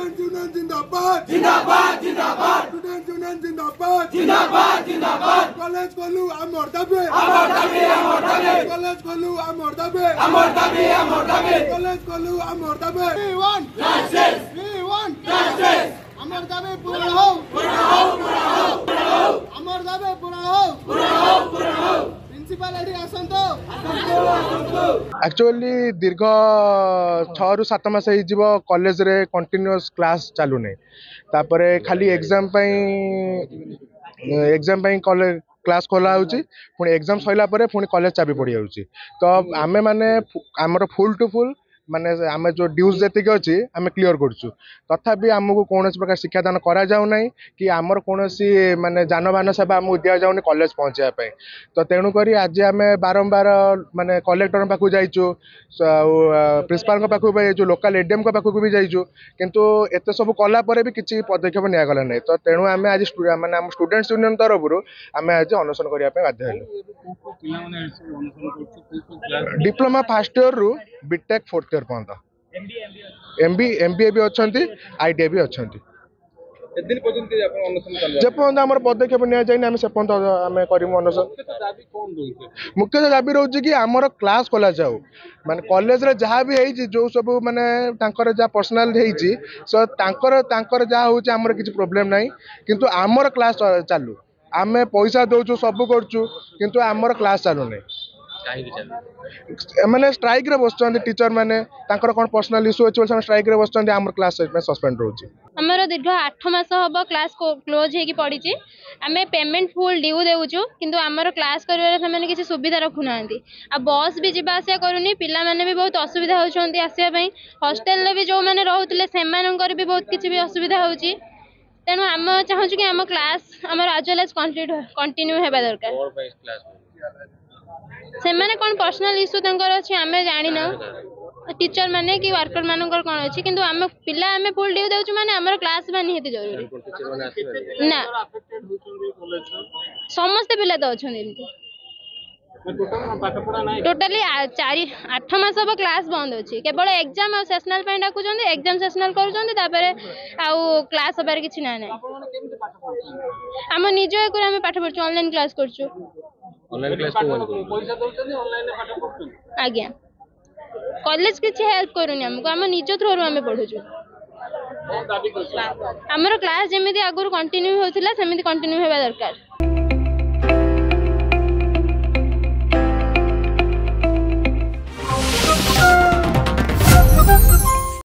Student union जिंदाबाद जिंदाबाद जिंदाबाद स्टूडेंट यूनियन जिंदाबाद जिंदाबाद जिंदाबाद कॉलेज खोलू आमर दाबी कॉलेज खोलू आमर दाबी कॉलेज खोलू आमर दाबी वी वांट जस्टिस आमर दाबी पूरा हो आमर दाबी पूरा हो प्रिंसिपल एडी आसंतो एक्चुअली दीर्घ 6 ରୁ 7 मास हो कॉलेज रे कंटिन्यूअस क्लास चालू नहीं तापर खाली एग्जाम कॉलेज क्लास खोला होची पुणी एग्जाम सइला परे पुणी कॉलेज चाबी पड़ी जाउची तो आमे माने हमर फुल टू फुल माने आम जो ड्यूज जी अच्छी आम क्लीयर करुँ तथापि आमको कौन प्रकार शिक्षादान करा जाऊ नहीं कि आमर कौन माने जानबाहन सेवा आमको दि जाऊनी कॉलेज पहुँचापी तो तेणुक आज आम बारंबार माने कलेक्टर पाखु जाइचु प्रिंसिपाल पाखु भी जाइचु लोकल एडीएम पाखु भी जाइचु किंतु एत सब कलापर भी किसी पदक्षेप निगला नहीं तो तेणु आम आज माने आम स्टूडेंट्स यूनियन तरफ आम आज अनशन करने बाध्य डिप्लोमा फास्ट इयर रु बीटेक फोर्थ इयर पर्यंत एमबीए भी अच्छा आईटीआई भी अच्छा जेपर्यंत आम पदक्षेप नि से आम करूँ अनशन मुख्य दाबी रोचे कि आमर क्लास खोला जाऊ माने कॉलेज रे जहाँ भी है जो सब माने तांकर जहाँ पर्सनाल सो तांकर जहाँ होचे आमर किसी प्रोब्लेम नहीं किंतु आमर क्लास चालू आम पैसा दौचु सब करचु किंतु आमर क्लास चालू नहीं माने स्ट्राइक रे बस टीचर माने तांकर कोन पर्सनल इशू अछि स्ट्राइक रे बस हमर क्लास सस्पेंड रोची हमर दीर्घ 8 मास हबो क्लास को क्लोज हे की पड़ी आमे पेमेंट फुल ड्यू देउछु किंतु हमर क्लास करबारे समान किसी सुविधा रखु नांती आ बस भी जिबा आसिया करूनी पिला माने भी बहुत असुविधा होछंती आसिया पई हॉस्टल रे भी जो माने रहउतले सेमानकर भी बहुत किछि भी असुविधा होची तेनु हम चाहूछु कि हम क्लास हमर आजलेस कंटिन्यू हेबा दरकार से माने कोन पर्सनल इशू तंकर अछि हमें जानि न टीचर माने कि वर्कर मानकर कोन अछि किंतु हम पिला हमें फुल ड्यू देउछु माने हमर क्लास माने हेते जरूरी ना समस्त पिला तो अछन एमती टोटली 8 मास अब क्लास बंद अछि केवल एग्जाम और सेशनल पे डाकु जंदी एग्जाम सेशनल करू जंदी तापरे आउ क्लास हबार किछि ना नै हम निजो एकरा हम पाठ पढछु ऑनलाइन क्लास करछु ऑनलाइन क्लास को पैसा दउछन ऑनलाइन में पाठ पढछन आज्ञा कॉलेज किछि हेल्प करूनी हमको हम निजो थ्रू हम पढछु हमर क्लास जेमिति आगुर कंटिन्यू होथिला सेमिति कंटिन्यू हेबा दरकार।